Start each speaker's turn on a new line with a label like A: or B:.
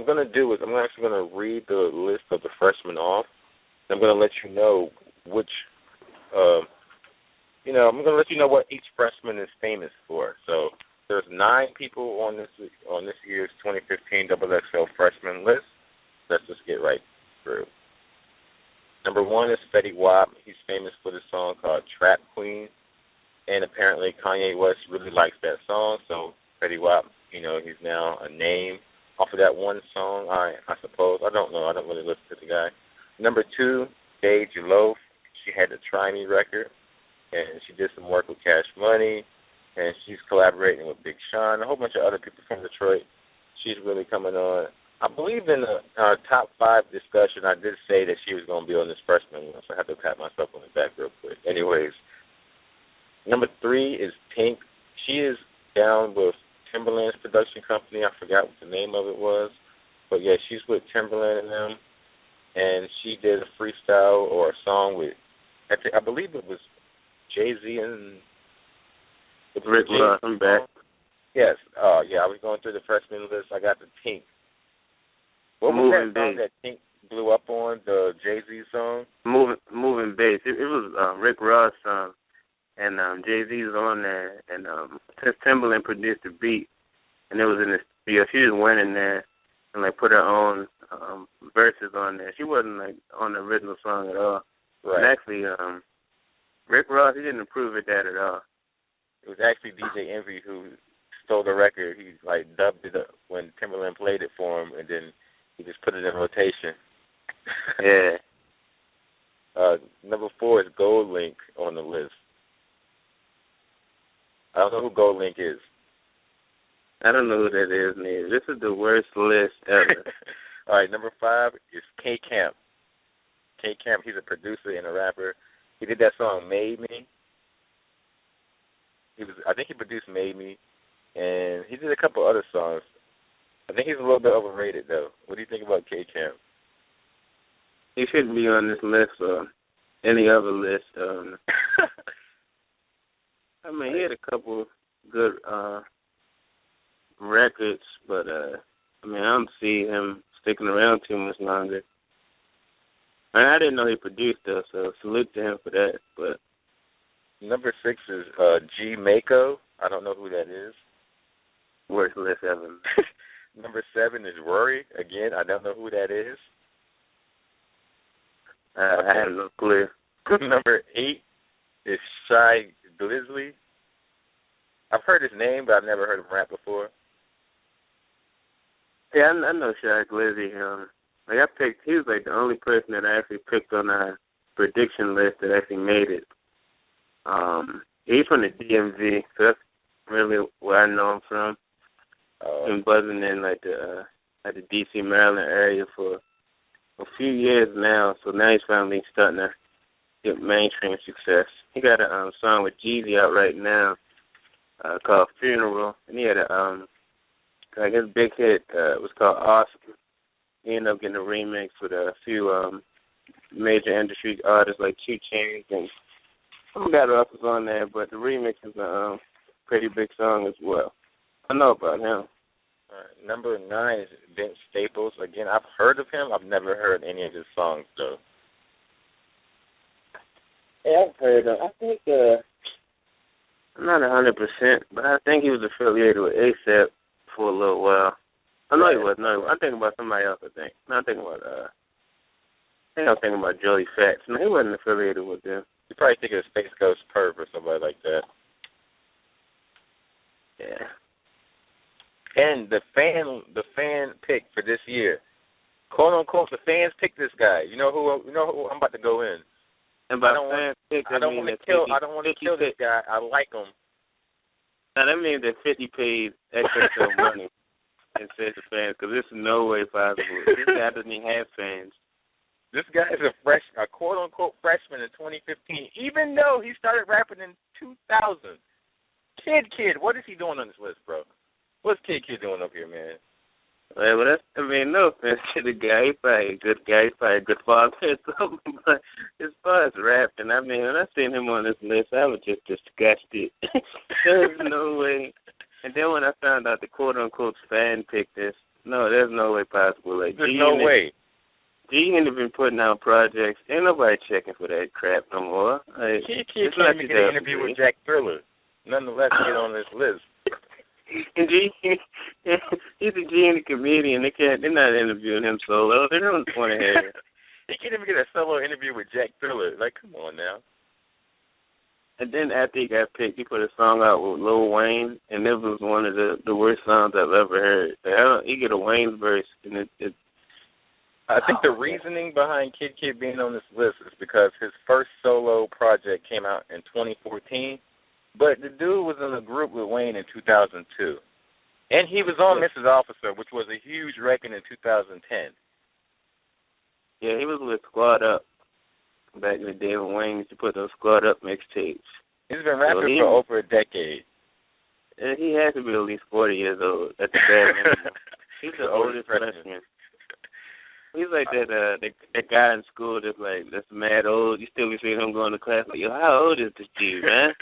A: I'm going to do is I'm actually going to read the list of the freshmen off. I'm going to let you know which, I'm going to let you know what each freshman is famous for. So there's 9 people on this year's 2015 XXL freshman list. Let's just get right through. Number 1 is Fetty. He's famous for the song called Trap Queen, and apparently Kanye West really likes that song. So Fetty, he's now a name off of that one song. I suppose. I don't know. I don't really listen to the guy. Number 2, Loaf. She had the Try Me record, and she did some work with Cash Money, and she's collaborating with Big Sean, a whole bunch of other people from Detroit. She's really coming on. I believe in our top 5 discussion, I did say that she was going to be on this freshman list, so I have to pat myself on the back real quick. Anyways, number 3 is Tink. She is down with Timberland's production company. I forgot what the name of it was. But, yeah, she's with Timberland and them. And she did a freestyle or a song with, I believe it was Jay-Z and
B: Rick Ross. I'm back.
A: Yes. I was going through the freshman list. I got the Tink. What was that song that Tink blew up on, the Jay-Z song?
B: Moving Bass. It was Rick Ross' song, and Jay-Z's on there, and Timberland produced the beat, and it was in the studio. She just went in there and put her own verses on there. She wasn't on the original song at all.
A: Right.
B: And actually, Rick Ross, he didn't approve of that at all.
A: It was actually DJ Envy who stole the record. He dubbed it up when Timberland played it for him, and then he just put it in rotation.
B: Yeah.
A: Number 4 is Goldlink on the list. I don't know who Goldlink is.
B: I don't know who that is, man. This is the worst list ever.
A: All right, number 5 is K Camp. K Camp, he's a producer and a rapper. He did that song Made Me. I think he produced Made Me, and he did a couple other songs. I think he's a little bit overrated, though. What do you think about K Camp?
B: He shouldn't be on this list or any other list. I mean, he had a couple good records, but I don't see him sticking around too much longer. I didn't know he produced though, so salute to him for that. But
A: number 6 is Maco. I don't know who that is.
B: Worst list ever.
A: Number 7 is Raury. Again, I don't know who that is.
B: I have no clue.
A: Number 8 is Glizzy. I've heard his name, but I've never heard him rap before.
B: Yeah, I know Glizzy. He was the only person that I actually picked on our prediction list that actually made it. He's from the DMV, so that's really where I know him from. Been buzzing in the D.C., Maryland area for a few years now, so now he's finally starting to get mainstream success. He got a song with Jeezy out right now called Funeral, and he had his big hit was called Awesome. He ended up getting a remix with a few major industry artists like 2 Chainz, and some got else was on there, but the remix is a pretty big song as well. I know about him.
A: Number 9 is Vince Staples. Again, I've heard of him. I've never heard any of his songs, though.
B: Yeah, I've heard of him. I think, I'm not 100%, but I think he was affiliated with ASAP for a little while. I know he was. No, I'm thinking about somebody else, I think. No, I'm thinking about, I was thinking about Joey Fats. No, he wasn't affiliated with them.
A: You probably think of Space Ghost Perp or somebody like that.
B: Yeah.
A: And the fan pick for this year, quote unquote, the fans picked this guy. You know who I'm about to go in.
B: And by fans pick,
A: I don't want to kill this guy. I like him.
B: Now that means that 50 paid XXL money and said to fans, because this is no way possible. This guy doesn't even have fans.
A: This guy is a quote unquote freshman in 2015, even though he started rapping in 2000. Kid, what is he doing on this list, bro? What's Kid doing up here, man?
B: Well, no offense to the guy. He's probably a good guy. He's probably a good father or something. But as far as rapping, when I seen him on this list, I was just disgusted. There's no way. And And then when I found out the quote-unquote fan picked this, no, there's no way possible. Like,
A: there's no way.
B: G ain't been putting out projects. Ain't nobody checking for that crap no more. Like,
A: Kid can't even get an interview with Jack Thriller. Nonetheless, get on this list.
B: And G, he's a G and a comedian. They're not interviewing him solo. They don't want to hear it.
A: He can't even get a solo interview with Jack Thriller. Like, come on now.
B: And then after he got picked, he put a song out with Lil Wayne, and it was one of the worst songs I've ever heard. Like, he get a Wayne verse, and it
A: I think the reasoning behind Kid Kid being on this list is because his first solo project came out in 2014, but the dude was in a group with Wayne in 2002. And he was on Mrs. Officer, which was a huge record in 2010.
B: Yeah, he was with Squad Up back in the day when Wayne used to put those Squad Up mixtapes.
A: He's been rapping for over a decade.
B: He has to be at least 40 years old at the bare minimum. He's the oldest freshman. He's like that guy in school that's mad old. You still be seeing him going to class like, yo, how old is this dude, man?